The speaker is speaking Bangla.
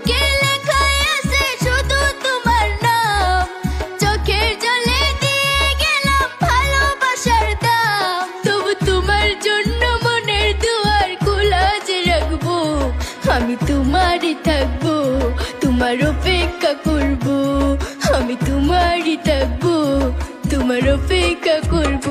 বুকে লেখাই আছে শুধু তোমার নাম, চোখের জলে দিয়ে গেলাম ভালোবাসার দাম। তবু তোমার জন্য মনের দুয়ার খোলা যে রাখবো, আমি তোমারই থাকবো, তোমার অপেক্ষা করবো। আমি তোমারই থাকবো, তোমার অপেক্ষা করবো।